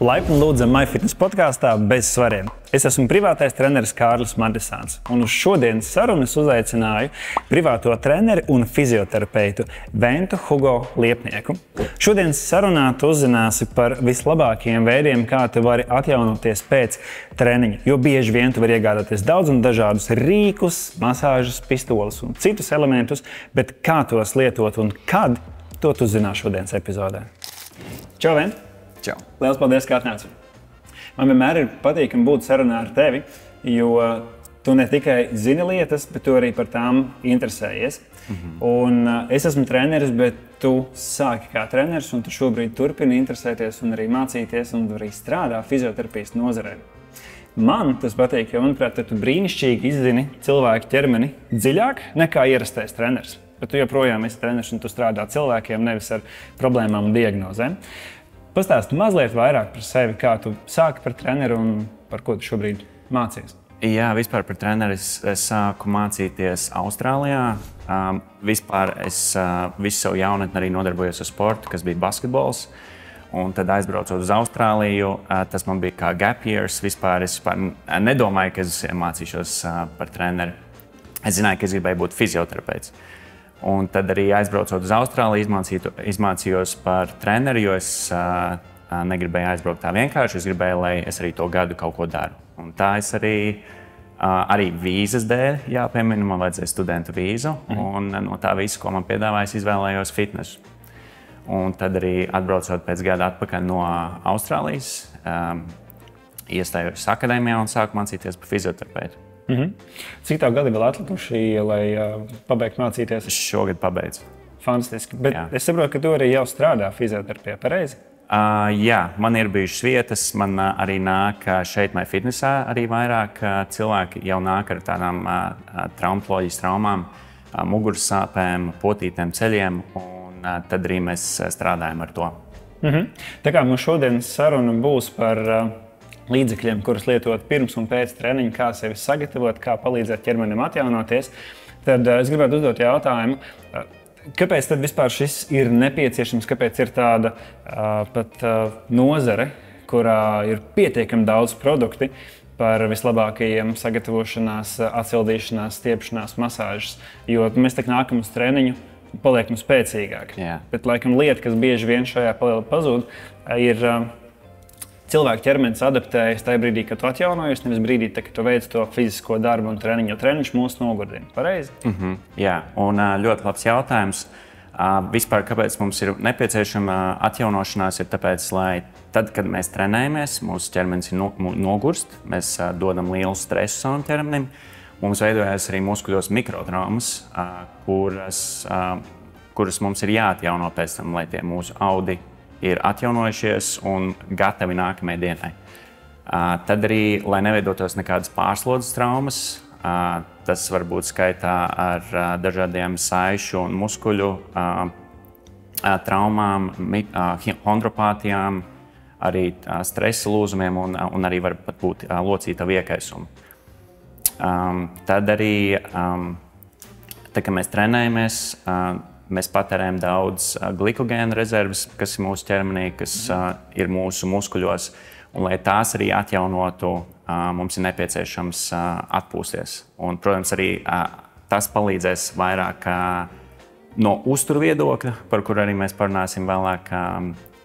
Laipni lūdzam MyFitness podkāstā bez svariem. Es esmu privātais treneris Kārlis Mardisāns, un uz šodienas sarunu es uzaicināju privāto treneri un fizioterapeitu Ventu Hugo Liepnieku. Šodienas sarunā tu uzzināsi par vislabākajiem veidiem, kā tu vari atjaunoties pēc treniņa, jo bieži vien tu vari iegādāties daudz un dažādus rīkus, masāžas, pistoles un citus elementus, bet kā tos lietot un kad, to tu uzzināsi šodienas epizodē. Čau, Vent! Čau. Liels paldies, ka atnāci. Man vienmēr ir patīkami būt sarunā ar tevi, jo tu ne tikai zini lietas, bet tu arī par tām interesējies. Un es esmu treneris, bet tu sāki kā treneris, un tu šobrīd turpini interesēties un arī mācīties un arī strādā fizioterapijas nozarē. Man tas patīk, jo, manuprāt, tu brīnišķīgi izzini cilvēku ķermeni dziļāk nekā ierastais treneris. Bet tu joprojām esi treneris un tu strādā cilvēkiem, nevis ar problēmām un diagnozēm. Pastāsti mazliet vairāk par sevi, kā tu sāki par treneru un par ko tu šobrīd mācies. Jā, vispār par treneri es sāku mācīties Austrālijā. Vispār es visu savu jaunatni arī nodarbojos ar sportu, kas bija basketbols. Un tad aizbraucot uz Austrāliju, tas man bija kā gap years. Vispār es nedomāju, ka es mācīšos par treneri. Es zināju, ka es gribēju būt fizioterapeits. Un tad arī aizbraucot uz Austrāliju, izmācījos par treneri, jo es negribēju aizbraukt tā vienkārši. Es gribēju, lai es arī to gadu kaut ko daru. Un tā es arī vīzas dēļ, jāpiemina, man vajadzēja studentu vīzu. Un no tā visu, ko man piedāvāja, es izvēlējos fitnesu. Un tad arī atbraucot pēc gada atpakaļ no Austrālijas, iestājos akadēmijā un sāku mācīties par fizioterapeitu. Cik tā gadi vēl atlikuši, lai pabeigtu mācīties? Es šogad pabeidzu. Fantastiski. Bet jā. Es saprotu, ka tu arī jau strādā fizioterapijā, pareizi? Jā, man ir bijušas vietas. Man arī nāk šeit MyFitnessā arī vairāk cilvēki jau nāk ar tādām traumatoloģijas traumām, muguras sāpēm, potītiem ceļiem, un tad arī mēs strādājam ar to. Tā kā mums šodienas saruna būs par līdzekļiem, kurus lietot pirms un pēc treniņa, kā sevi sagatavot, kā palīdzēt ķermenim atjaunoties, tad es gribētu uzdot jautājumu, kāpēc tad vispār šis ir nepieciešams, kāpēc ir tāda pat nozare, kurā ir pietiekami daudz produkti par vislabākajiem sagatavošanās, atsildīšanās, stiepšanās, masāžas, jo mēs tak nākam uz treniņu, paliekam spēcīgāki. Bet, laikam, lieta, kas bieži vien šajā pazūd, ir cilvēka ķermenis adaptējas tajā brīdī, kad tu atjaunojies, nevis brīdī, kad tu veic to fizisko darbu un treniņu, jo treniņš mūs nogurdina. Pareizi? Jā, un ļoti labs jautājums. Vispār, kāpēc mums ir nepieciešama atjaunošanās, ir tāpēc, lai tad, kad mēs trenējamies, mūsu ķermenis ir nogurst, mēs dodam lielu stresu savam ķermenim. Mums veidojas arī muskuļos mikrotraumas, kuras mums ir jāatjauno pēc tam, lai tie mūsu audi ir atjaunojušies un gatavi nākamajai dienai. Tad arī, lai neveidotos nekādas pārslodzes traumas, tas var būt skaitā ar dažādiem saišu un muskuļu traumām, hondropātijām, arī stresa lūzumiem un arī var pat būt locītavu iekaisumu. Tad arī, tā kā mēs trenējamies, mēs patērējam daudz glikogēna rezerves, kas ir mūsu ķermenī, kas ir mūsu muskuļos. Un, lai tās arī atjaunotu, mums ir nepieciešams atpūsties. Un, protams, arī tas palīdzēs vairāk no uzturu viedokļa, par kuru arī mēs parunāsim vēlāk.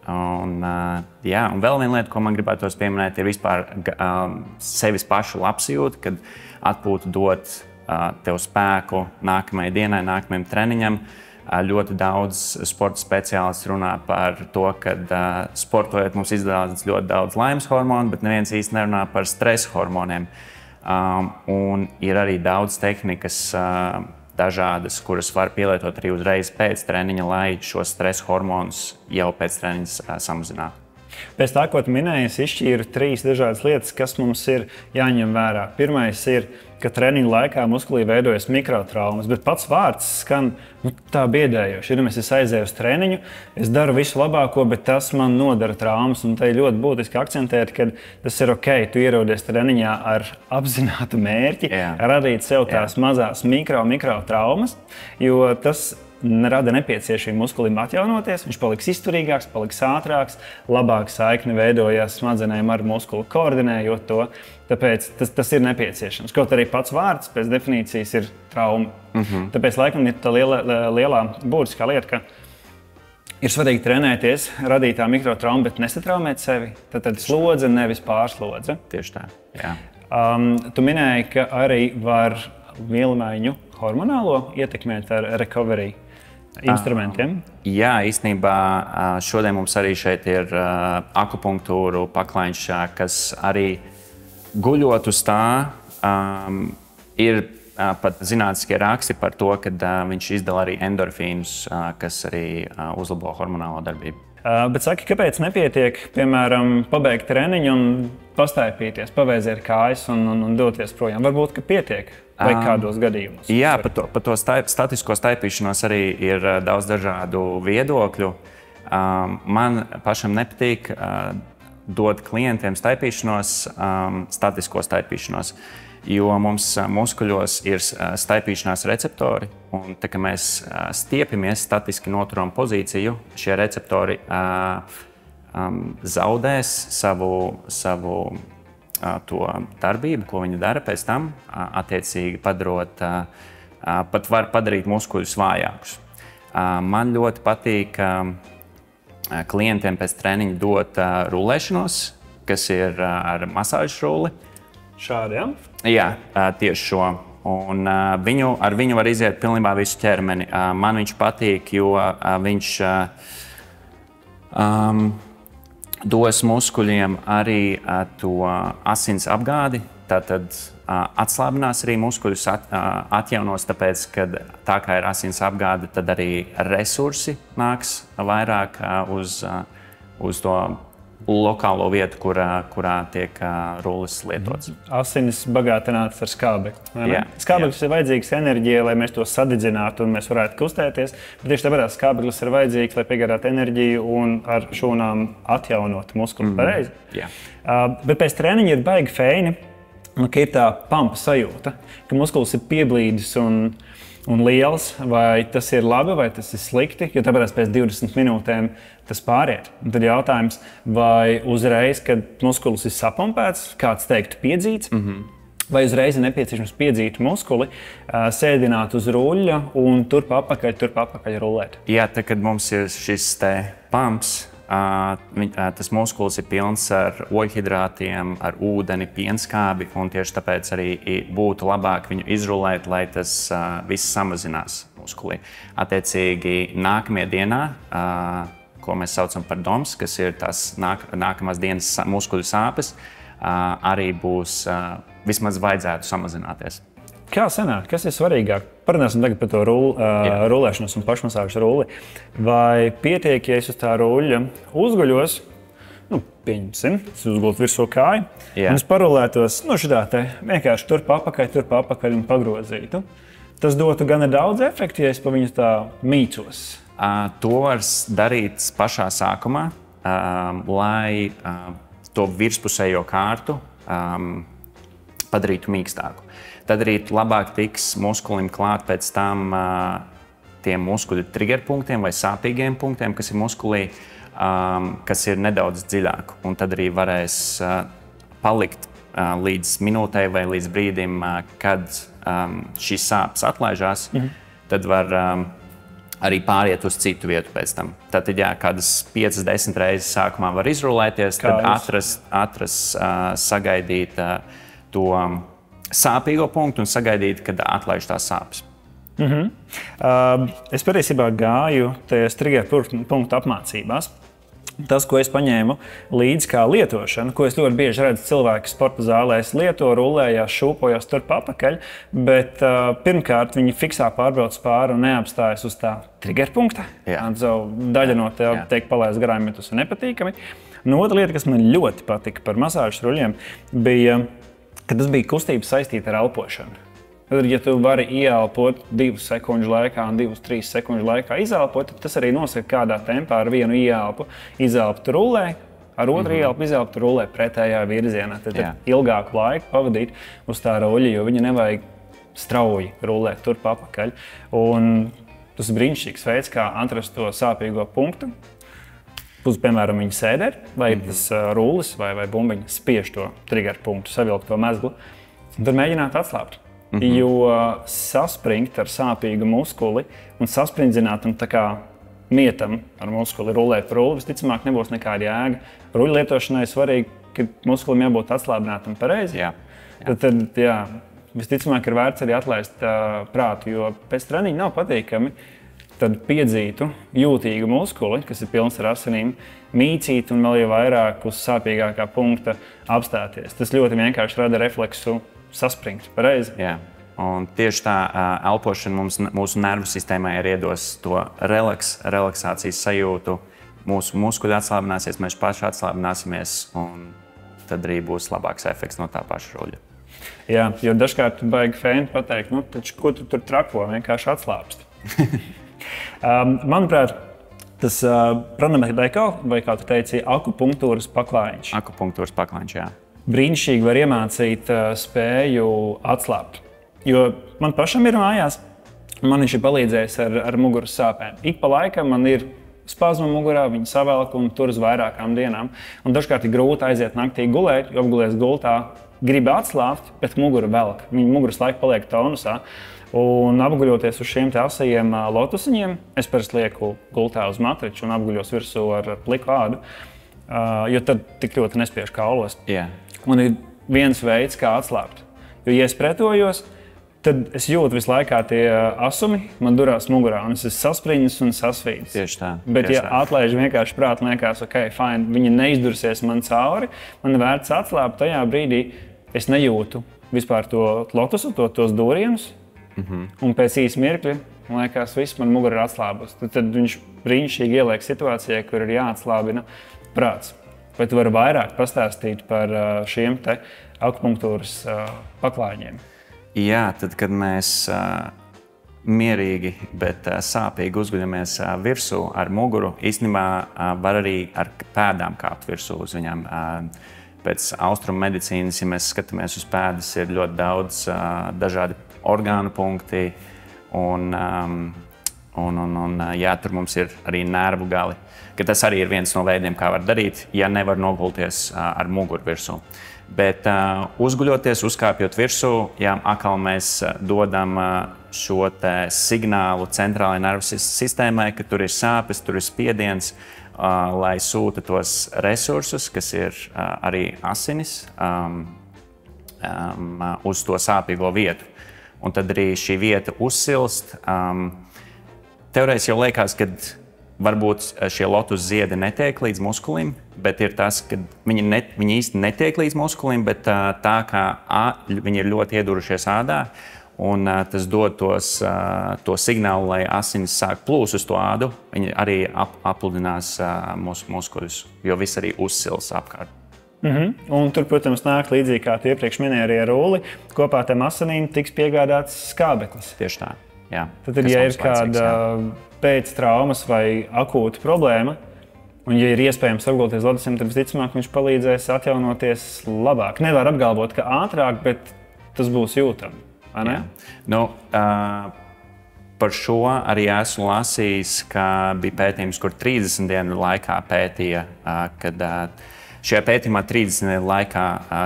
Un vēl viena lieta, ko man gribētos pieminēt, ir vispār sevis pašu labsajūta, kad atpūta dot tev spēku nākamajai dienai, nākamajam treniņam. Ļoti daudz sporta speciālisti runā par to, ka sportojot mums izdalās ļoti daudz laimes hormonu, bet neviens īsti nerunā par stresa hormoniem. Un ir arī daudz tehnikas dažādas, kuras var pielietot arī uzreiz pēc treniņa, lai šos stresa hormonus jau pēc treniņa samazinātu. Pēc tā, ko tu minēji, es izšķīru 3 dažādas lietas, kas mums ir jāņem vērā. Pirmais ir, ka treniņa laikā muskulī veidojas mikrotraumas, bet pats vārds skan tā biedējoši. Es aizēju uz treniņu, es daru visu labāko, bet tas man nodara traumas. Un te ir ļoti būtiski akcentēt, ka tas ir ok, tu ierodies treniņā ar apzinātu mērķi, radīt sev tās mazās mikrotraumas, jo tas rada nepieciešamību muskulim atjaunoties, viņš paliks izturīgāks, paliks ātrāks, labāk saikne veidojās smadzenēm ar muskuli, koordinējot to. Tāpēc tas ir nepieciešams. Kaut arī pats vārds pēc definīcijas ir trauma. Tāpēc laikam ir tā lielā būtiskā lieta, ka ir svarīgi trenēties, radīt tā mikrotrauma, bet nesatraumēt sevi. Tad slodze, nevis pārslodze. Tieši tā, jā. Tu minēji, ka arī var vielmaiņu hormonālo ietekmēt ar recovery instrumentiem. Jā, īstenībā šodien mums arī šeit ir akupunktūru paklaiņš, kas arī guļot uz tā ir pat zinātniskie raksti par to, ka viņš izdala arī endorfīnus, kas arī uzlabo hormonālo darbību. Bet saki, kāpēc nepietiek, piemēram, pabeigt treniņu un pastaipīties, pavēzēt kājas un doties projām? Varbūt, ka pietiek vai kādos gadījumos? Jā, par to statisko staipīšanos arī ir daudz dažādu viedokļu. Man pašam nepatīk dot klientiem staipīšanos, statisko staipīšanos. Jo mums muskuļos ir staipīšanās receptori, un tā kā mēs stiepjamies, statiski noturam pozīciju, šie receptori zaudēs savu to darbību, ko viņi dara pēc tam, attiecīgi pat var padarīt muskuļus vājākus. Man ļoti patīk klientiem pēc treniņa dot rulēšanos, kas ir ar masāžu rulli. Šādi, ja? Jā, tieši šo. Un ar viņu var iziet pilnībā visu ķermeni. Man viņš patīk, jo viņš dos muskuļiem arī to asins apgādi. Tātad atslābinās arī muskuļus, atjaunos, tāpēc, ka tā kā ir asins apgāde, tad arī resursi nāks vairāk uz to lokālo vietu, kurā tiek rullis lietots. Asinis bagātināts ar skābekli. Skābeklis ir vajadzīgs enerģijai, lai mēs to sadedzinātu un mēs varētu kustēties. Bet tieši tāpēc skābeklis ir vajadzīgs, lai piegādātu enerģiju un ar šūnām atjaunot muskuli pareizi. Bet pēc treniņa ir baigi feini, ka ir tā pampa sajūta, ka muskulis ir pieblīdis un liels, vai tas ir labi, vai tas ir slikti, jo tāpēc pēc 20 minūtēm tas pāriet. Un tad jautājums, vai uzreiz, kad muskulis ir sapumpēts, kāds teiktu piedzīts, vai uzreiz ir nepieciešams piedzīt muskuli, sēdināt uz ruļļa un turp apakaļ rulēt? Jā, tad, kad mums ir šis te pumps, tas muskulis ir pilns ar oļhidrātiem, ar ūdeni, pienskābi, un tieši tāpēc arī būtu labāk viņu izrulēt, lai tas viss samazinās muskulī. Attiecīgi, nākamajā dienā, ko mēs saucam par DOMS, kas ir tās nākamās dienas muskuļu sāpes, arī būs, vismaz vajadzētu samazināties. Kā sanāk? Kas ir svarīgāk? Parunāsim tagad par to rulēšanos un pašmasāžu rulli. Vai pietiek, ja es uz tā ruļļa uzguļos, pieņemsim, es uzgultu virsū kāju, un es parulētos šitā te vienkārši turp apakaļ un pagrozītu. Tas dotu gana daudz efektu, ja es pa viņu tā mīcos. To var darīt pašā sākumā, lai to virspusējo kārtu padarītu mīkstāku. Tad arī labāk tiks muskulim klāt pēc tam tiem muskuļu triggerpunktiem vai sāpīgiem punktiem, kas ir muskulī, kas ir nedaudz dziļāk. Un tad arī varēs palikt līdz minūtei vai līdz brīdim, kad šīs sāpes atlaižās, tad var arī pāriet uz citu vietu pēc tam. Tātad, jā, kādas 5-10 reizes sākumā var izrulēties, tad atrast, sagaidīt to sāpīgo punktu un sagaidīt, kad atlaiž tās sāpes. Es patiesībā gāju tajās triggerpunktu apmācībās. Tas, ko es paņēmu līdzi kā lietošanu, ko es ļoti bieži redzu cilvēki sporta zālēs lieto, rulējās, šūpojās turp apakaļ, bet pirmkārt viņi fiksā pārbrauc pāri un neapstājas uz tā triggerpunkta. Daļa no tev tiek palaist garām, ja tas ir nepatīkami. Un otra lieta, kas man ļoti patika par masāžas ruļļiem, bija, ka tas bija kustības saistīta ar elpošanu. Tad, ja tu vari ieelpot 2 sekundžu laikā un 2-3 sekundžu laikā izelpot, tad tas arī nosaka, kādā tempā ar vienu ieelpu izelpu rullē, ar otru ieelpu izelpu rullē pretējā virzienā. Tad ilgāku laiku pavadīt uz tā ruļļa, jo viņa nevajag strauji rullēt turp apakaļ. Un Tas ir brīnišķīgs veids, kā atrast to sāpīgo punktu. Piemēram, viņa sēderi, vai tas rullis vai bumbiņa spiež to trigger punktu, savilkt to mezglu. Un tad mēģināt atslābt. Jo saspringt ar sāpīgu muskuli un sasprindzināt un tā kā mietam ar muskuli rulēt rulli, visticamāk nebūs nekāda jēga. Ruļu lietošanai svarīgi, ka muskulim jābūt atslābinātam pareizi. Tad visticamāk ir vērts arī atlaist prātu, jo pēc treniņa nav patīkami tad piedzītu jūtīgu muskuli, kas ir pilns ar asinīm, mīcīt un vēl jau vairāk uz sāpīgākā punkta apstāties. Tas ļoti vienkārši rada refleksu saspringt pareizi. Jā. Un tieši tā elpošana mūsu nervu sistēmai ir iedos to relaksācijas sajūtu. Mūsu muskuļi atslābināsies, mēs paši atslābināsimies, un tad arī būs labāks efekts no tā paša ruļa. Jā, jo dažkārt baigi fēni pateikt, taču ko tu tur trako, vienkārši atslābst. Manuprāt, tas pranamediko, vai kā tu teici, akupunktūras paklājiņš. Akupunktūras paklājiņš, jā. Brīnišķīgi var iemācīt spēju atslābt. Jo man pašam ir mājās, man viņš ir palīdzējis ar muguras sāpēm. Ik pa laikam man ir spazma mugurā, viņa savelk un tur uz vairākām dienām. Un dažkārt ir grūti aiziet naktī gulēt, jo apgulies gultā, grib atslābt, bet mugura velk. Viņa muguras laika paliek tonusā. Un apguļoties uz šiem asajiem lotusiņiem, es parasti lieku gultā uz matriču un apguļos virsū ar pliku ādu, jo tad tik ļoti nespiež kaulos. Yeah. Un ir viens veids, kā atslābt. Jo, ja es pretojos, tad es jūtu visu laikā tie asumi, man durās mugurā, un es esmu saspriņas un sasvīdis. Tieši tā. Bet, ja atlaiž vienkārši prātu, liekas, ok, fine, viņa neizdursies man cauri, man vērts atslābt, tajā brīdī es nejūtu vispār to lotusu, tos dūrienus. Un pēc īsa mirkļa, man liekas, viss man mugura ir atslābus. Tad viņš brīnišķīgi ieliek situācijā, kur ir jāatslābina prāts. Vai tu vari vairāk pastāstīt par šiem te akupunktūras paklājiņiem? Jā, tad, kad mēs mierīgi, bet sāpīgi uzguļamies virsū ar muguru, īstenībā var arī ar pēdām kāpt virsū uz viņām. Pēc austrumu medicīnas, ja mēs skatāmies uz pēdas, ir ļoti daudz dažādi orgānu punkti, un tur mums ir arī nervu gali. Tas arī ir viens no veidiem, kā var darīt, ja nevar nogulties ar muguru virsū. Bet uzguļoties, uzkāpjot virsū, atkal mēs dodam šo signālu centrālajai nervu sistēmai, ka tur ir sāpes, tur ir spiediens, lai sūta tos resursus, kas ir arī asinis, uz to sāpīgo vietu. Un tad arī šī vieta uzsilst. Teorētiski jau liekas, ka varbūt šie lotus ziedi netiek līdz muskulim, bet ir tas, ka viņi īsti netiek līdz muskulim, bet tā kā viņi ir ļoti iedurušies ādā, un tas dod to signālu, lai asinis sāk plūst uz to ādu, viņi arī apludinās mūsu muskuļus, jo viss arī uzsils apkārt. Un tur, protams, nāk līdzīgi, kā tu iepriekš minēji arī ar rulli, kopā tam asinīm tiks piegādāts skābeklis. Tieši tā, jā. Tad, ja ir kāda pēc traumas vai akūta problēma, un ja ir iespējams apgulties lotusiem, tad visticamāk viņš palīdzēs atjaunoties labāk. Nevar apgalvot, ka ātrāk, bet tas būs jūtami, vai ne? Par šo arī esmu lasījis, ka bija pētījums, kur 30 dienu laikā pētīja, kad šajā pētījumā 30 dienu laikā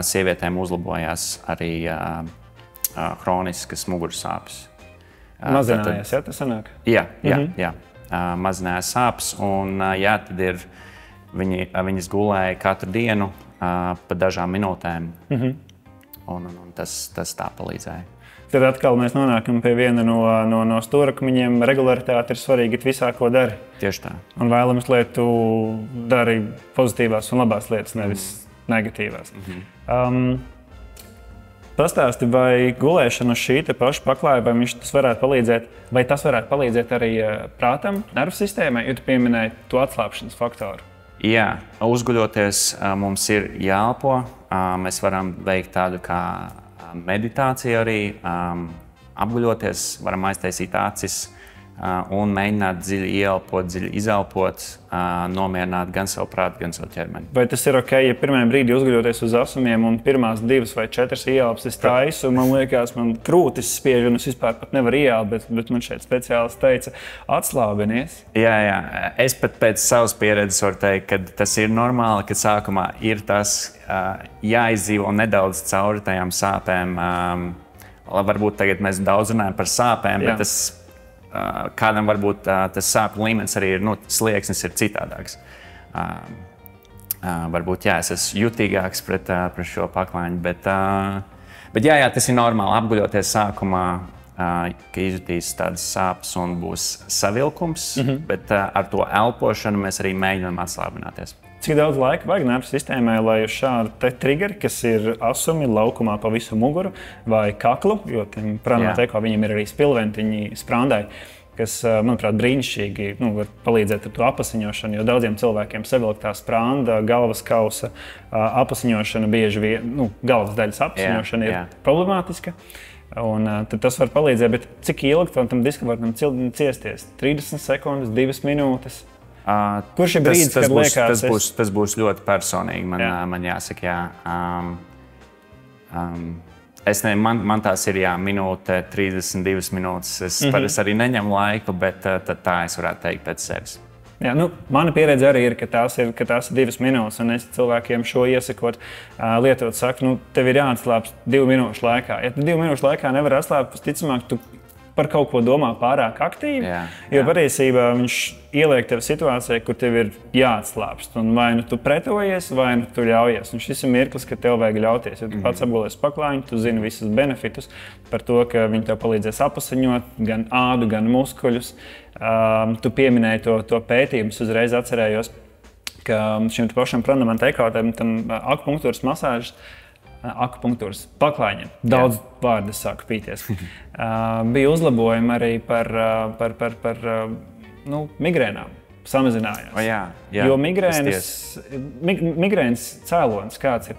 sievietēm uzlabojās arī hroniskas muguras sāpes. Mazinājās, ja tas sanāk? Jā. Mazinājās sāpes, un tad ir viņas gulēja katru dienu pa dažām minūtēm, un tas tā palīdzēja. Tad atkal mēs nonākam pie viena no stūrakmeņiem. Regularitāte ir svarīga visā, ko dari. Tieši tā. Un vēlamies, lai tu dari pozitīvās un labās lietas, nevis negatīvās. Pastāsti, vai gulēšana uz šī paša paklāja, vai tas varētu palīdzēt arī prātam, nervu sistēmai, jo tu pieminēji to atslābšanas faktoru? Jā, uzguļoties mums ir jāelpo. Mēs varam veikt tādu kā meditāciju arī, apguļoties, varam aiztaisīt acis, un mēģināt dziļi ieelpot, dziļi izelpot, nomierināt gan savu prātu, gan savu ķermeni. Vai tas ir ok, ja pirmajā brīdī uzguļoties uz asumiem un pirmās 2 vai 4 ieelpas es taisu, un man liekas, man krūtis spiež un es vispār pat nevaru ieelpt, bet man šeit speciālists teica, atslābinies. Jā, es pat pēc savas pieredzes varu teikt, ka tas ir normāli, ka sākumā ir tas jāizdzīvo nedaudz cauri tajām sāpēm. Varbūt tagad mēs daudz runājam par sāpēm, bet tas kādam varbūt tas sāpju līmenis arī ir, slieksnis ir citādāks. Varbūt, es esmu jutīgāks pret šo paklājiņu, bet tas ir normāli apguļoties sākumā, ka izjutīs tādas sāpes un būs savilkums, bet ar to elpošanu mēs arī mēģinām atslābināties. Cik daudz laika vajag nervu sistēmai, lai uz šādu triggeri, kas ir asumi laukumā pa visu muguru vai kaklu, jo tiem prānoteko viņiem ir arī spilventiņi sprandai, kas, manuprāt, brīnišķīgi var palīdzēt ar to apasiņošanu, jo daudziem cilvēkiem savilktā spranda, galvas kausa apasiņošana bieži vien, galvas daļas apasiņošana ir problemātiska. Un tad tas var palīdzēt, bet cik ilgi tam diskomfortam ciesties? 30 sekundes, 2 minūtes? Kurš ir brīdis, kad liekas? Tas būs ļoti personīgi, man jāsaka. Man tās ir minūte, 32 minūtes. Es parasti arī neņemu laiku, bet tā es varētu teikt pēc sevis. Jā, mana pieredze arī ir, ka tās ir 2 minūtes, un es cilvēkiem šo iesakot, lietot, saku, tev ir jāatslābst 2 minūšu laikā. Ja tu 2 minūšu laikā nevar atslābt, visticamāk, tu par kaut ko domā pārāk aktīvi, jo patiesībā viņš ieliek tevi situācijā, kur tev ir jāatslābst. Un vai nu tu pretojies, vai nu tu ļaujies. Un šis ir mirklis, kad tev vajag ļauties. Ja tu pats apgulies paklājiņu, tu zini visus benefitus par to, ka viņi tev palīdzēs apasiņot gan ādu, gan muskuļus. Tu pieminēji to pētījumus, uzreiz atcerējos, ka šim pašam pranamanteikautam, tam akupunktūras masāžas, akupunktūras paklājiņiem. Daudz vārdu sāku pīties. Bija uzlabojumi arī par migrēnām. Samazinājās. Jo migrēnas cēlonis kāds ir?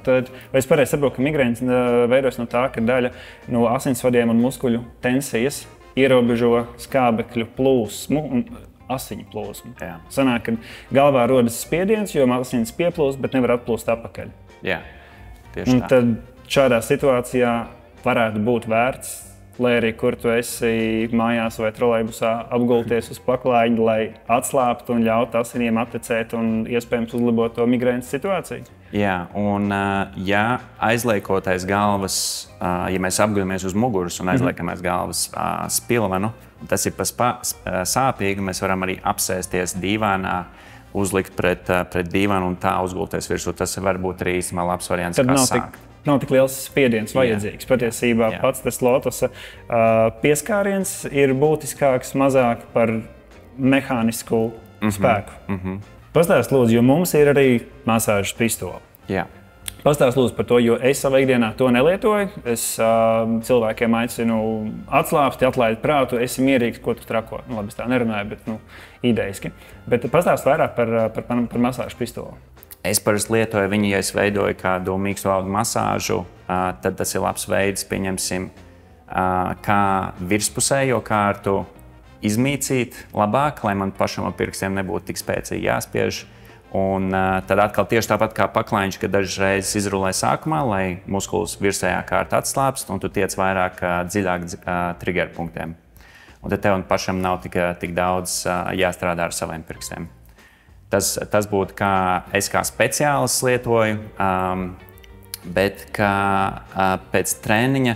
Vai es pareizi saprotu, ka migrēnas veidojas no tā, ka daļa no asinsvadiem un muskuļu tensijas ierobežo skābekļu plūsmu un asiņu plūsmu. Sanāk, ka galvā rodas spiediens, jo asinis pieplūst, bet nevar atplūst atpakaļ. Un tad šādā situācijā varētu būt vērts, lai arī kur tu esi mājās vai trolejbusā apgulties uz paklājiņu, lai atslābtu un ļautu asinīm atecēt un iespējams uzlabot to migrēnas situāciju. Jā, un aizliekotais galvas, ja mēs apguļamies uz muguras un aizliekamies galvas spilvenu, tas ir sāpīgi, mēs varam arī apsēsties dīvānā, uzlikt pret dīvānu un tā uzgulties virsū. Tas var būt arī īstenībā labs variants, kā sākt. Nav tik liels spiediens vajadzīgs. Patiesībā pats tas lotosa pieskāriens ir būtiskāks mazāk par mehānisku spēku. Pastāst lūdzu, jo mums ir arī masāžas pistole. Pastāst lūdzu par to, jo es savā ikdienā to nelietoju. Es cilvēkiem aicinu atslābsti, atlaid prātu, esi mierīgs, ko tu trako. Labi, es tā nerunāju, bet idejiski. Bet pastāst vairāk par masāžu pistoli. Es parasti lietoju viņu, ja es veidoju kādu mīkstu audu masāžu, tad tas ir labs veids, pieņemsim, kā virspusējo kārtu izmīcīt labāk, lai man pašam ar pirkstiem nebūtu tik spēcīgi jāspiež. Un tad atkal tieši tāpat kā paklājiņš, ka dažas reizes izrulē sākumā, lai muskulis virsējā kārta atslābst, un tu tiec vairāk dziļāk trigger punktiem. Un tad tev pašam nav tik daudz jāstrādā ar saviem pirkstiem. Tas būtu, kā es kā speciālists lietoju, bet kā pēc treniņa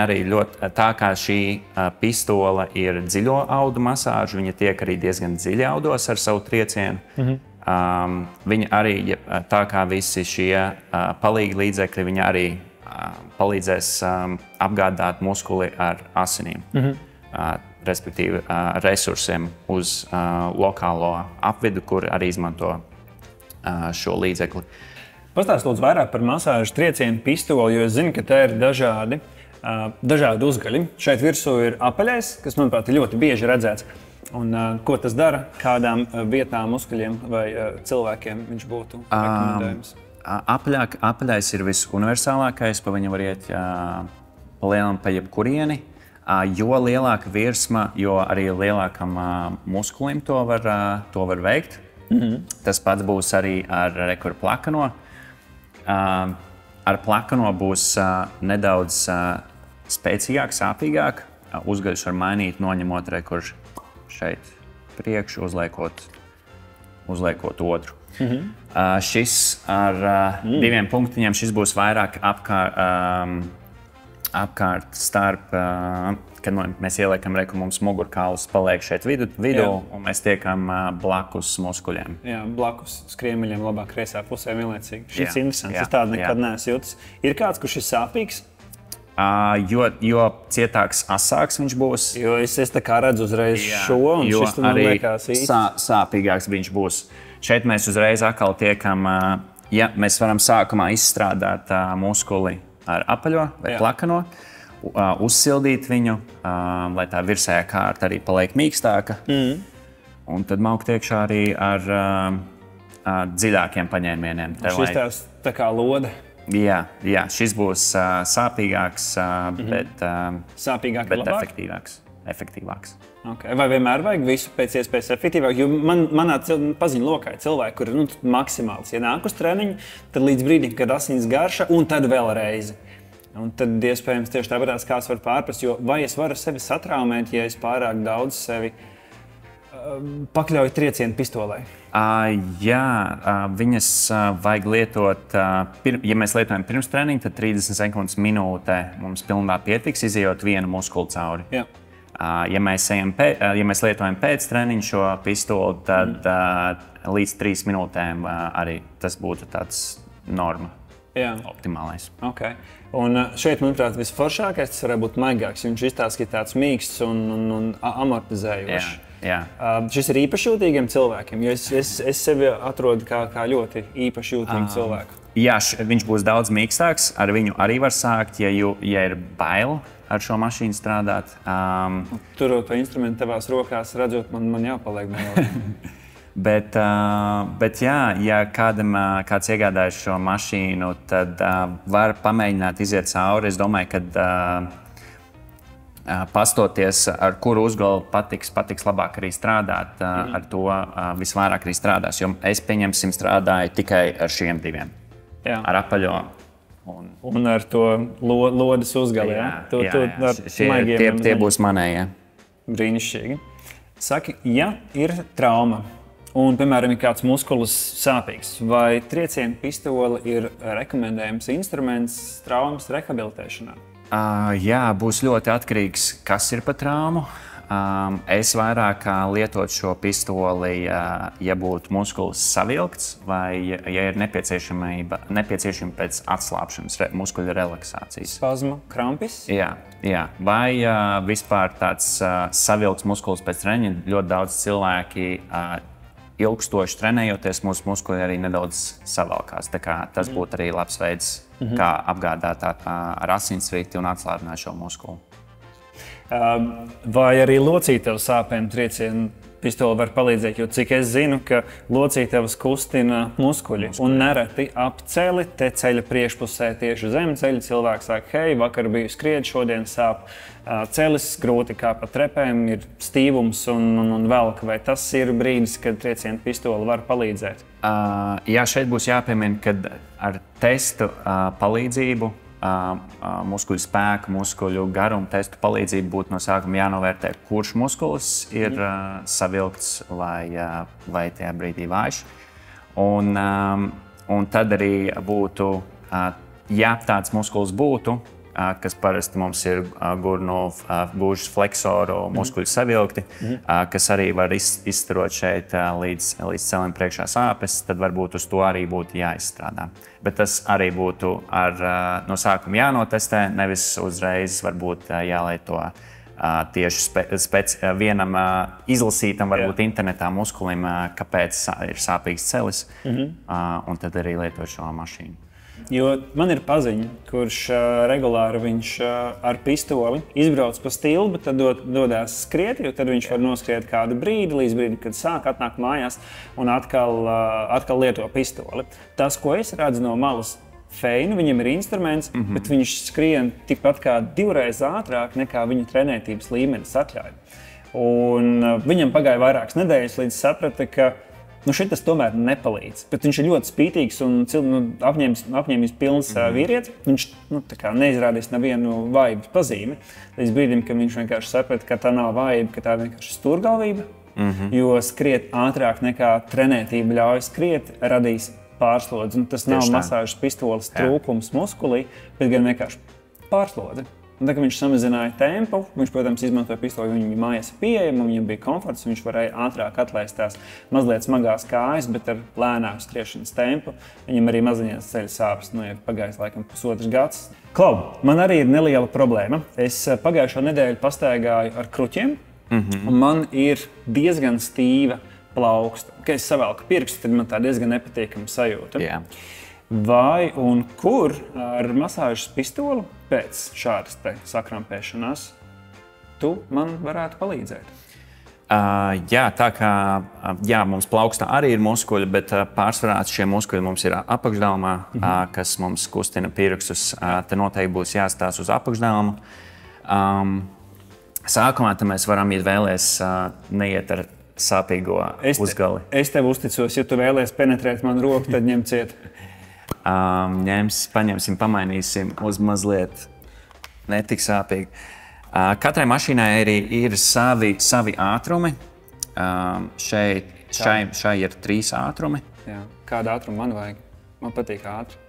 arī ļoti, tā kā šī pistole ir dziļo audu masāžu, viņa tiek arī diezgan dziļi audos ar savu triecienu. Viņa arī, tā kā visi šie palīgi līdzekļi, viņa arī palīdzēs apgādāt muskuli ar asinīm, respektīvi resursiem uz lokālo apvidu, kur arī izmanto šo līdzekli. Pastāst lūdzu vairāk par masāžu triecienu pistoli, jo es zinu, ka te ir dažādi uzgaļi. Šeit virsū ir apaļais, kas, manuprāt, ir ļoti bieži redzēts. Un, ko tas dara, kādām vietām, muskuļiem vai cilvēkiem viņš būtu rekomendējams? Apaļais ir visuniversālākais, pa viņu var iet pa lielam pa jebkurieni. Jo lielāka virsma, jo arī lielākam muskulim to var veikt. Tas pats būs arī ar plakano. Ar plakano būs nedaudz spēcīgāk, sāpīgāk. Uzgaļus var mainīt, noņemot šeit priekšu, uzliekot otru. Šis ar 2 punktiņiem, šis būs vairāk apkārt starp, kad mēs ieliekam mums mugurkauls paliek šeit vidū, un mēs tiekam blakus muskuļiem. Jā, blakus skriemeļiem labāk kreisā pusē vienlaicīgi. Šis interesants, es tādu nekad neesmu jūtis. Ir kāds, kurš ir sāpīgs? Jo cietāks, asāks viņš būs. Jo es tā kā redzu uzreiz šo, un šis man liekas īsti. Sāpīgāks viņš būs. Šeit mēs uzreiz atkal tiekam, mēs varam sākumā izstrādāt muskuli ar apaļo vai plakano, uzsildīt viņu, lai tā virsējā kārta arī paliek mīkstāka. Un tad maukt iekšā arī ar dziļākiem paņēmieniem. Šis tā kā lode. Jā, šis būs sāpīgāks, bet efektīvāks. Okay. Vai vienmēr vajag visu pēc iespējas efektīvāk? Jo manā paziņu lokā ir cilvēki, kuri maksimāls ienāk uz treniņu, tad līdz brīdim, kad asins garša, un tad vēl reizi. Un tad iespējams tieši tāpēc kāds var pārprast, jo vai es varu sevi satraumēt, ja es pārāk daudz sevi pakļauju triecienu pistolē? Viņas vajag lietot, ja mēs lietojam pirms treniņa, tad 30 sekundes minūtē mums pilnībā pietiks, izejot vienu muskuli cauri. Jā. Ja mēs lietojam pēc treniņa šo pistoli, tad līdz 3 minūtēm arī tas būtu tāds norma. Jā. Optimālais. Okay. Un šeit, manuprāt, visforšākais tas varētu būt maigāks. Viņš izstāsta, ka tāds mīksts un amortizējošs. Jā. Šis ir īpaši jūtīgiem cilvēkiem, jo es sevi atrodu kā ļoti īpaši jūtīgu cilvēku. Jā, viņš būs daudz mīkstāks. Ar viņu arī var sākt, ja ir bail ar šo mašīnu strādāt. Turot to instrumentu tavās rokās, redzot, man jāpaliek no. Bet jā, ja kāds iegādājas šo mašīnu, tad var pamēģināt iziet cauri. Es domāju, ka pastoties, ar kuru uzgalu patiks labāk arī strādāt, ar to visvairāk arī strādās. Jo es, pieņemsim, strādāju tikai ar šiem 2. Jā. Ar apaļo. Un ar to lodes uzgali, Tie būs manējie. Brīnišķīgi. Saki, ja ir trauma, un, piemēram, ir kāds muskulis sāpīgs, vai triecienu pistole ir rekomendējams instruments traumas rehabilitēšanā? Jā, būs ļoti atkarīgs, kas ir par traumu. Es vairāk lietotu šo pistoli, ja būtu muskulis savilkts vai ja ir nepieciešama pēc atslābšanas, muskuļu relaksācijas. Spazma, krampis? Jā. Vai vispār tāds savilkts muskulis pēc treniņa. Ļoti daudz cilvēki ilgstoši trenējoties, mūsu muskuļi arī nedaudz savalkās. Tā kā tas būtu arī labs veids, kā apgādāt ar asinsriti un atslābināt šo muskuli. Vai arī locītavas sāpēm triecienu pistole var palīdzēt, jo cik es zinu, ka locītavas kustina muskuļi un nereti ap celi, te ceļa priekšpusē tieši zem ceļa cilvēks saka, hei, vakar biju skriet, šodien sāp celis, grūti kā pa trepēm, ir stīvums un velka. Vai tas ir brīdis, kad triecienu pistole var palīdzēt? Jā, šeit būs jāpiemina, ka ar testu palīdzību muskuļu spēku, muskuļu garumu testu palīdzību būtu no sākuma jānovērtē, kurš muskulis ir savilkts vai tajā brīdī vājš. Un tad arī būtu, ja tāds muskulis būtu, kas parasti mums ir gūžas fleksoru muskuļu savilkti, kas arī var izstarot šeit līdz celim priekšā sāpes, tad varbūt uz to arī būtu jāizstrādā. Bet tas arī būtu no sākuma jānotestē, nevis uzreiz varbūt jālieto tieši vienam izlasītam, varbūt internetā muskulim, kāpēc ir sāpīgs celis, un tad arī lietot šo mašīnu. Jo man ir paziņa, kurš regulāri ar pistoli izbrauc pa stilbi, tad dodās skriet, jo tad viņš var noskriet kādu brīdi, līdz brīdim, kad sāk atnākt mājās un atkal lieto pistoli. Tas, ko es redzu no malas, feinu, viņam ir instruments, bet viņš skrien tikpat kā 2 reizes ātrāk nekā viņa trenētības līmenis atļauj. Un viņam pagāja vairākas nedēļas, līdz saprata, ka šitas tomēr nepalīdz. Bet viņš ir ļoti spītīgs un apņēmības pilns vīrietis. Viņš neizrādīs nevienu vājības pazīmi. Līdz brīdim, kad viņš vienkārši saprata, ka tā nav vājība, ka tā vienkārši stūrgalvība. Jo skriet ātrāk nekā trenētība ļauj skriet, radīs pārslodzi. Un tas nav masāžas pistoles trūkums muskulī, bet gan vienkārši pārslodzi. Un tā, kad viņš samazināja tempu, viņš, protams, izmantoja pistoli, jo viņam bija mājās pieejama, viņam bija komforts, viņš varēja ātrāk atlaist tās mazliet smagās kājas, bet ar lēnāku skriešanas tempu. Viņam arī maziņās ceļa sāpes, ir pagājis laikam pusotrs gads. Klau, man arī ir neliela problēma. Es pagājušo nedēļu pastaigāju ar kruķiem, un man ir diezgan stīva plauksta. Kad es savelku pirkstu, tad man tā diezgan nepatīkama sajūta. Jā. Vai un kur ar masāžas pistoli pēc šādas sakrampēšanās tu man varētu palīdzēt? Jā, tā kā mums plaukstā arī ir muskuļi, bet pārsvarā šie muskuļi mums ir apakšdelmā, kas mums kustina pirkstus. Te noteikti būs jāstāsta uz apakšdelmu. Sākumā mēs varam iet vēlēs neiet ar sāpīgo uzgali. Es tev uzticos, ja tu vēlies penetrēt manu roku, tad ņem ciet. Paņemsim, pamainīsim uz mazliet netik sāpīgi. Katrai mašīnai arī ir savi ātrumi. Šai ir 3 ātrumi. Jā. Kādu ātrumu man vajag? Man patīk ātri.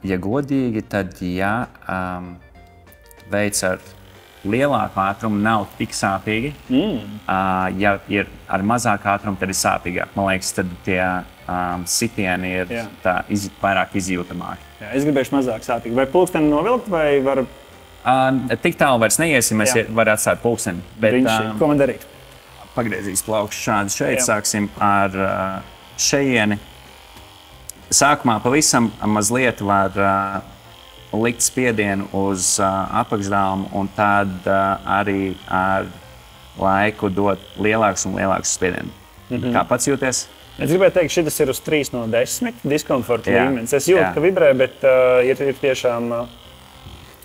Ja godīgi, tad veids ar lielāku ātrumu nav tik sāpīgi. Ja ir ar mazāku ātrumu, tad ir sāpīgāk. Man liekas, tad tie sitieni ir vairāk izjūtamāki. Jā, es gribēšu mazāk sāpīgi. Vai pulksteni novilkt, vai var... Tik tālu vairs neiesim, mēs varam atstāt pulksteni. Ko man darīt? Pagriezīs plaukšu šādi šeit. Sāksim ar šejieni. Sākumā pavisam mazliet var likt spiedienu uz apakšdelmu un tad arī ar laiku dot lielāks un lielāks spiedienu. Kā pats jūties? Es gribēju teikt, šis ir uz 3 no 10 diskomforta līmenis. Es jūtu, ka vibrē, bet ir tiešām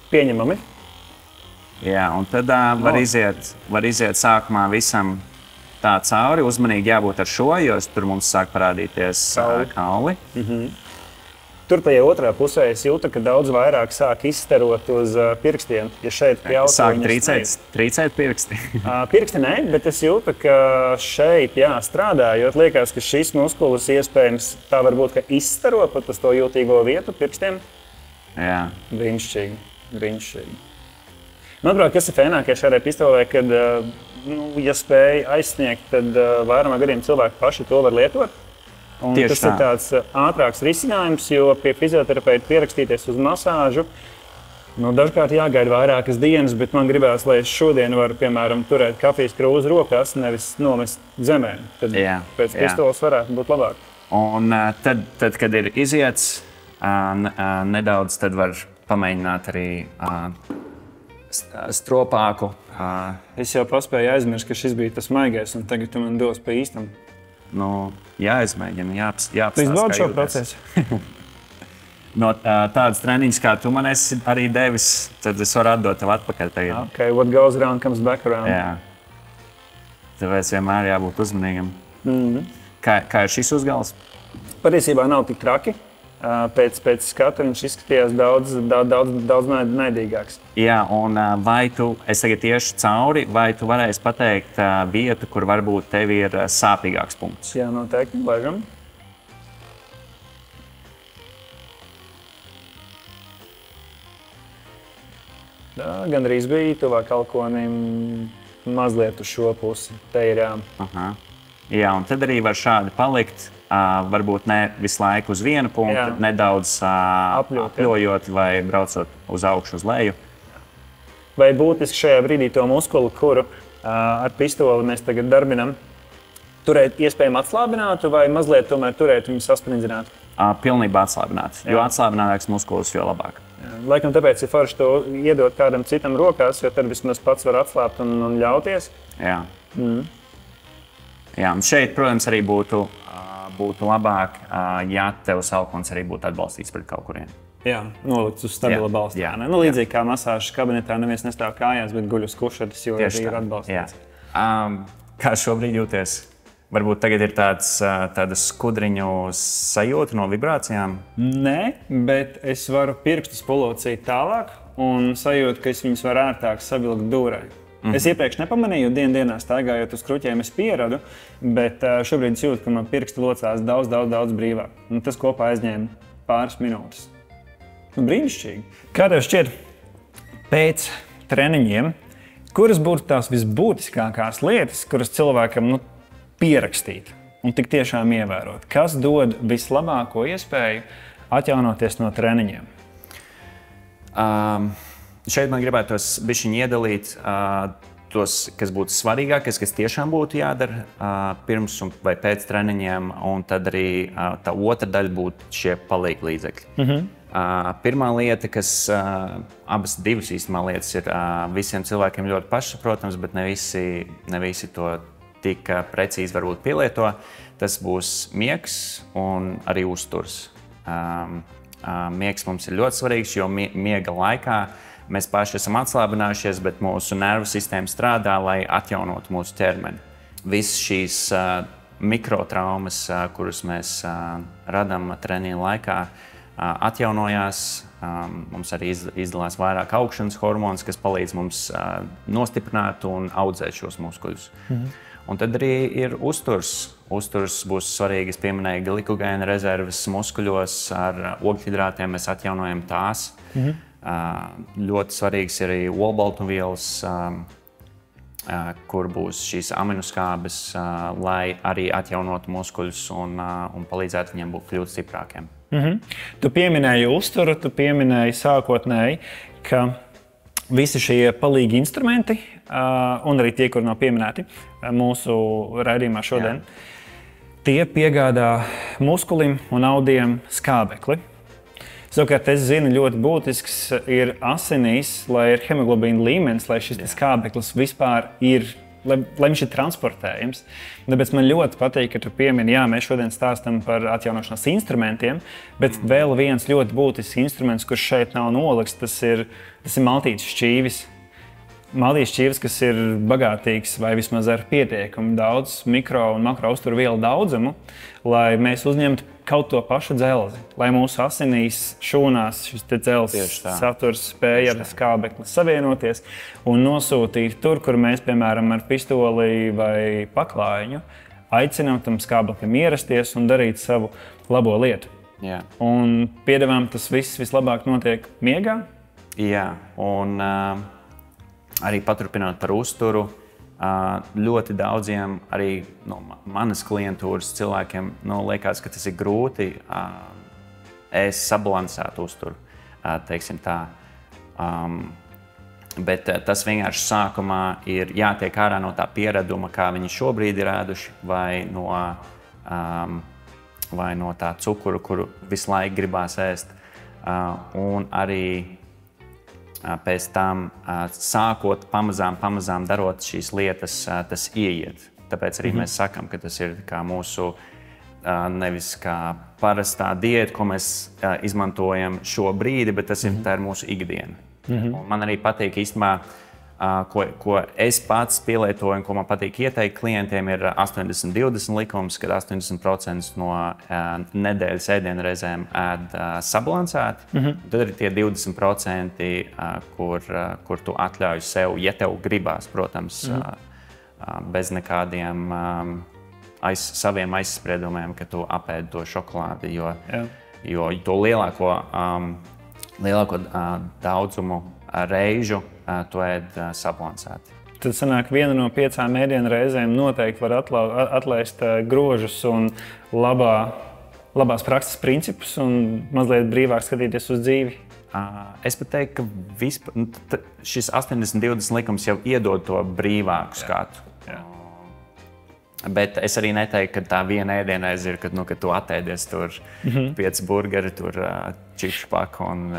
pieņemami. Jā, un tad var iziet sākumā visam tā cauri. Uzmanīgi jābūt ar šo, jo tur mums sāk parādīties kauli. Tur tajā otrā pusē es jūtu, ka daudz vairāk sāk izstarot uz pirkstiem. Ja šeit sāk trīcēt pirksti. Pirksti nē, bet es jūtu, ka šeit strādājot, liekas, ka šis muskulis iespējams tā varbūt, ka izstaro pat uz to jūtīgo vietu pirkstiem. Jā. Brīnišķīgi. Manuprāt, kas ir fēnākais šādai pistolē, kad, ja spēj aizsniegt, tad vairumā gadiem cilvēki paši to var lietot. Un tas ir tāds ātrāks risinājums, jo pie fizioterapeita pierakstīties uz masāžu dažkārt jāgaida vairākas dienas, bet man gribās, lai es šodien varu, piemēram, turēt kafijas krūzi rokās, nevis nomest zemē. Tad pēc pistoles varētu būt labāk. Un tad kad ir iziets nedaudz, tad var pamēģināt arī stropāku. Es jau paspēju aizmirst, ka šis bija tas maigais, un tagad tu man dos pa īstam. Jāizmēģina, jāapstāsta. Tu izbaudi šo procesu? No tādas treniņas, kā tu man esi arī devis, tad es varu atdot tev atpakaļ tagad. Okay, what goes around comes back around. Jā. Tāpēc vienmēr jābūt uzmanīgam. Kā ir šis uzgals? Patiesībā nav tik traki. Pēc skata viņš izskatījās daudz naidīgāks. Jā, un es tagad tieši cauri, vai tu varēsi pateikt vietu, kur varbūt tev ir sāpīgāks punkts? Jā, noteikti. Laižam. Gandrīz bija tuvāk kalkonim mazliet uz šo pusi. Te ir Jā, un tad arī var šādi palikt. Varbūt ne visu laiku uz vienu punktu, nedaudz apļojot vai braucot uz augšu, uz leju. Vai būtiski šajā brīdī to muskuli, kuru ar pistoli mēs tagad darbinam, turēt iespējami atslābinātu vai mazliet tomēr turēt viņu sasprindzinātu? Pilnībā atslābinātu, jo atslābinātāks muskulis, jo labāk. Laikam tāpēc ir forši to iedot kādam citam rokās, jo tad vismaz pats var atslābt un ļauties. Jā. Jā, un šeit, protams, arī būtu būtu labāk, ja tev salkons arī būtu atbalstīts pret kaut kuriem. Jā, nolikts uz stabila balsta. Līdzīgi kā masāžas kabinetā neviens nestāv kājās, bet guļ uz kušetes, jo arī ir atbalstīts. Kā šobrīd jūties? Varbūt tagad ir tāda skudriņu sajūta no vibrācijām? Nē, bet es varu pirkstus polocīt tālāk un sajūtu, ka es viņus varu ērtāk savilkt dūrē. Es iepriekš nepamanīju, dienā staigājot uz kruķiem, es pieradu, bet šobrīd es jūtu, ka man pirksti locās daudz brīvāk. Un tas kopā aizņēma pāris minūtes. Brīnišķīgi. Kā tev šķiet, pēc treniņiem, kuras būtu tās visbūtiskākās lietas, kuras cilvēkam pierakstīt un tik tiešām ievērot? Kas dod vislabāko iespēju atjaunoties no treniņiem? Šeit man gribētos bišķiņ iedalīt tos, kas būtu svarīgākais, kas tiešām būtu jādara pirms vai pēc treniņiem, un tad arī tā otra daļa būtu šie palīglīdzekļi. Pirmā lieta, kas abas divas īstenībā lietas ir visiem cilvēkiem ļoti pašsaprotams, bet ne visi to tik precīzi varbūt pielieto, tas būs miegs un arī uzturs. Miegs mums ir ļoti svarīgs, jo miega laikā mēs paši esam atslābinājušies, bet mūsu nervu sistēma strādā, lai atjaunotu mūsu ķermeni. Visas šīs mikrotraumas, kuras mēs radām treniņa laikā, atjaunojās. Mums arī izdalās vairāk augšanas hormonus, kas palīdz mums nostiprināt un audzēt šos muskuļus. Un tad arī ir uzturs. Uzturs būs svarīgi. Es pieminēju glikogēna rezerves muskuļos, ar ogļhidrātiem mēs atjaunojam tās. Ļoti svarīgs ir arī olbaltumvielas, kur būs šīs aminoskābes, lai arī atjaunotu muskuļus un palīdzētu viņiem kļūt stiprākiem. Tu pieminēji uzturu, tu pieminēji sākotnēji, ka visi šie palīgi instrumenti, un arī tie, kur nav pieminēti mūsu raidījumā šodien, tie piegādā muskulim un audiem skābekli. Savukārt, es zinu, ļoti būtisks ir asinīs, lai ir hemoglobīna līmenis, lai šis skābeklis vispār ir, lai viņš ir transportējams. Tāpēc man ļoti patīk, ka tu piemini, mēs šodien stāstam par atjaunošanās instrumentiem, bet vēl viens ļoti būtisks instruments, kurš šeit nav nolikts, tas ir maltītes šķīvis. Maltītes šķīvis, kas ir bagātīgs vai vismaz ar pietiekami daudz mikro un makro uzturu vielu daudzumu, lai mēs uzņemtu kaut to pašu dzelzi, lai mūsu asinīs, šūnās šis dzelzs saturs spēja ar skābekli savienoties un nosūtīt tur, kur mēs, piemēram, ar pistoli vai paklājiņu aicinām tam skābeklim ierasties un darīt savu labo lietu. Jā. Un piedevām tas viss vislabāk notiek miegā? Jā, un arī paturpinot par uzturu, ļoti daudziem arī no manas klientūras cilvēkiem liekas, ka tas ir grūti ēst sabalansētu uzturu, teiksim tā. Bet tas vienkārši sākumā ir jātiek ārā no tā pieraduma, kā viņi šobrīd ir ēduši, vai no tā cukuru, kuru visu laiku gribās ēst. Un arī pēc tam, sākot pamazām darot šīs lietas, tas ieiet. Tāpēc arī mēs sakam, ka tas ir kā mūsu nevis kā parastā diēta, ko mēs izmantojam šo brīdi, bet tā ir mūsu ikdiena. Un man arī patīk īstenībā, ko es pats pielietoju un ko man patīk ieteikt klientiem, ir 80-20 likums, kad 80% no nedēļas ēdienreizēm ēd sabalansēti. Tad ir tie 20%, kur tu atļauj sev, ja tev gribās, protams, bez nekādiem saviem aizspriedumiem, ka tu apēdi to šokolādi, jo to lielāko daudzumu reižu tu ēd sabalansēti. Tad sanāk, viena no 5 ēdienreizēm noteikti var atlaist grožus un labās prakses principus un mazliet brīvāk skatīties uz dzīvi. Es pat teiktu, ka šis 80-20 likums jau iedod to brīvāku skatu. Bet es arī neteiktu, ka tā viena ēdienreize ir, kad tu atēdies tur 5 burgeri, tur čipšu paku un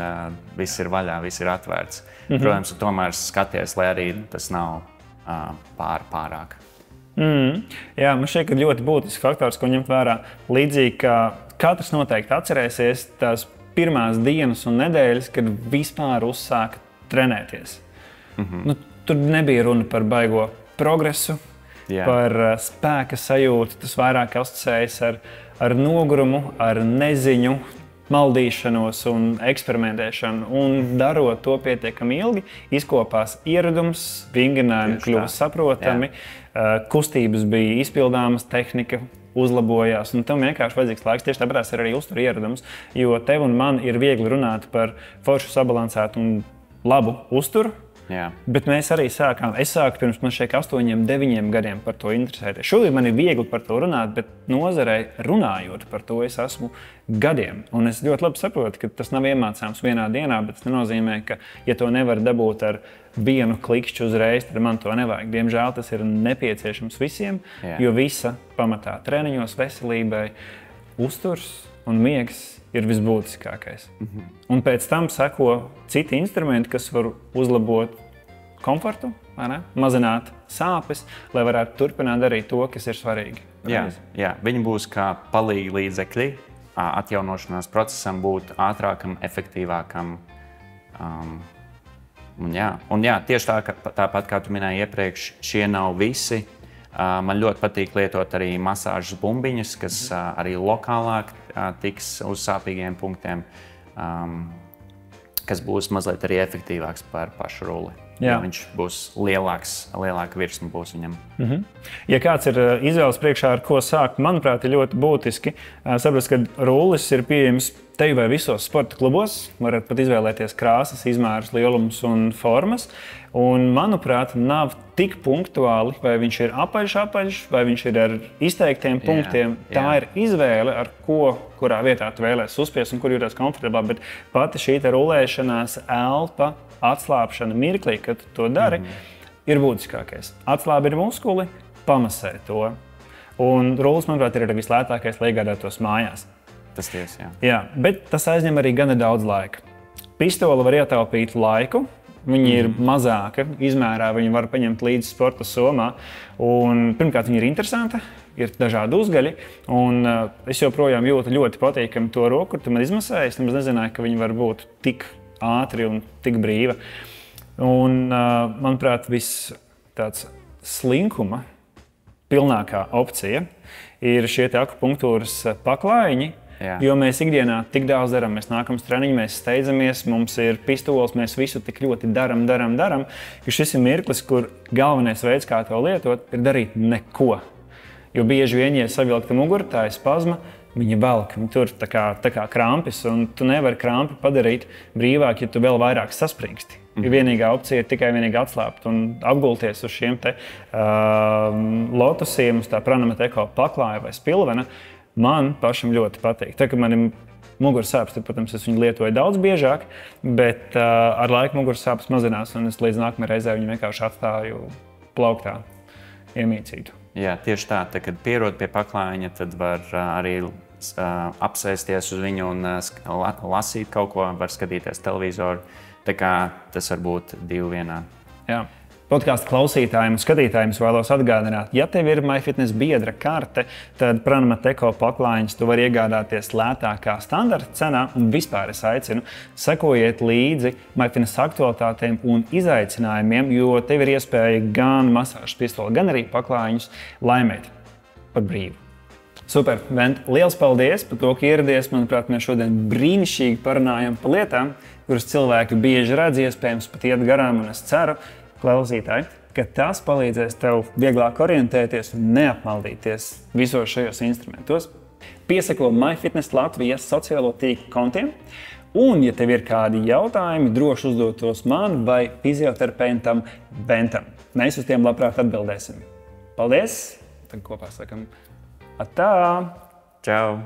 viss ir vaļā, viss ir atvērts. Protams, tomēr skaties, lai arī tas nav pārāk. Jā, man šķiet, ka ļoti būtisks faktors, ko ņemt vērā. Līdzīgi kā katrs noteikti atcerēsies tās pirmās dienas un nedēļas, kad vispār uzsāka trenēties. Tur nebija runa par baigo progresu, par spēka sajūtu. Tas vairāk asociējas ar nogurumu, ar neziņu, maldīšanos un eksperimentēšanu. Un darot to pietiekami ilgi, izkopās ieradums, vingrinājumi kļuva saprotami, kustības bija izpildāmas, tehnika uzlabojās. Un tam vienkārši vajadzīgs laiks. Tieši tāpēc ir arī uztur ieradums, jo tev un man ir viegli runāt par foršu, sabalansētu un labu uzturu. Jā. Bet mēs arī sākām. Es sāku pirms 8, 9 gadiem par to interesēties. Šobrīd man ir viegli par to runāt, bet nozarei runājot par to es esmu gadiem. Un es ļoti labi saprotu, ka tas nav iemācāms vienā dienā, bet tas nenozīmē, ka, ja to nevar dabūt ar vienu klikšķi uzreiz, tad man to nevajag. Diemžēl tas ir nepieciešams visiem, jo visa pamatā treniņos, veselībai, uzturs un miegs ir visbūtiskākais. Un pēc tam seko citi instrumenti, kas var uzlabot komfortu, mazināt sāpes, lai varētu turpināt darīt to, kas ir svarīgi. Jā, viņi būs kā palīgi līdzekļi atjaunošanās procesam būt ātrākam, efektīvākam. Tieši tāpat, kā tu minēji iepriekš, šie nav visi. Man ļoti patīk lietot arī masāžas bumbiņas, kas arī lokālāk tiks uz sāpīgiem punktiem, kas būs mazliet arī efektīvāks par pašu rulli. Viņš būs lielāka virsma būs viņam. Ja kāds ir izvēles priekšā, ar ko sākt, manuprāt, ir ļoti būtiski saprast, ka rullis ir pieejams te vai visos sporta klubos. Varat pat izvēlēties krāsas, izmērus, lielumus un formas. Un, manuprāt, nav tik punktuāli, vai viņš ir apaļš, vai viņš ir ar izteiktiem punktiem. Tā ir izvēle, ar ko, kurā vietā tu vēlēsies uzspiest un kur jūties komfortablāk. Bet pati šī elpošanās, elpa, atslābšana mirklī, kad tu to dari, ir būtiskākais. Atslābi ir muskuli, pamasē to. Un rullis, manuprāt, ir arī vislētākais, lai iegādātos mājās. Tas tiesa, jā, bet tas aizņem arī gana daudz laika. Pistole var ietaupīt laiku. Viņi ir mazāka izmērā, viņi var paņemt līdzi sporta somā. Un, pirmkārt, viņi ir interesanti, ir dažādi uzgaļi. Un, es joprojām jūtu ļoti patīkami to roku, kur tu man izmasēji. Es nemaz nezināju, ka viņi var būt tik ātri un tik brīva. Un, manuprāt, viss tāds slinkuma pilnākā opcija ir šie akupunktūras paklājiņi. Jo mēs ikdienā tik daudz darām, mēs nākam uz treniņu, mēs steidzamies, mums ir pistoles, mēs visu tik ļoti darām, ka šis ir mirklis, kur galvenais veids, kā to lietot, ir darīt neko. Jo bieži vien, ja savilkta mugura, tā ir spazma, viņa velk, viņa tur tā kā krampis, un tu nevari krampi padarīt brīvāk, ja tu vēl vairāk saspringsti. Jo vienīgā opcija ir tikai atslābt un apgulties uz šiem te lotusiem, uz tā Pranamate Eko paklāja vai spilvena. Man pašam ļoti patīk. Tā, kad man ir muguras sāpes, tad, protams, es viņu lietoju daudz biežāk, bet ar laiku muguras sāpes mazinās, un es līdz nākamajai reizē viņu vienkārši atstāju plauktā iemīcītu. Jā, tieši tā. Tad, kad pierod pie paklājiņa, tad var arī apsēsties uz viņu un lasīt kaut ko, var skatīties televizoru. Tā kā tas var būt 2 vienā. Jā. Podkāstu klausītājiem un skatītājiem vēlos atgādināt, ja tev ir MyFitness biedra karte, tad Pranamate Eko paklājiņus tu vari iegādāties lētākā standarta cenā. Un vispār es aicinu, sekojiet līdzi MyFitness aktualitātēm un izaicinājumiem, jo tev ir iespēja gan masāžas pistoli, gan arī paklājiņus laimēt par brīvu. Super, Vent, liels paldies par to, ka ieradies. Manuprāt, mēs šodien brīnišķīgi parunājam par lietām, kuras cilvēki bieži redz, iespējams pat iet garām, un es ceru, klausītāji, ka tas palīdzēs tev vieglāk orientēties un neapmaldīties visos šajos instrumentos. Pieseko MyFitness Latvijas sociālo tīklu kontiem. Un, ja tev ir kādi jautājumi, droši uzdot tos man vai fizioterapeitam Ventam. Mēs uz tiem labprāt atbildēsim. Paldies! Tad kopā sakam atā! Čau!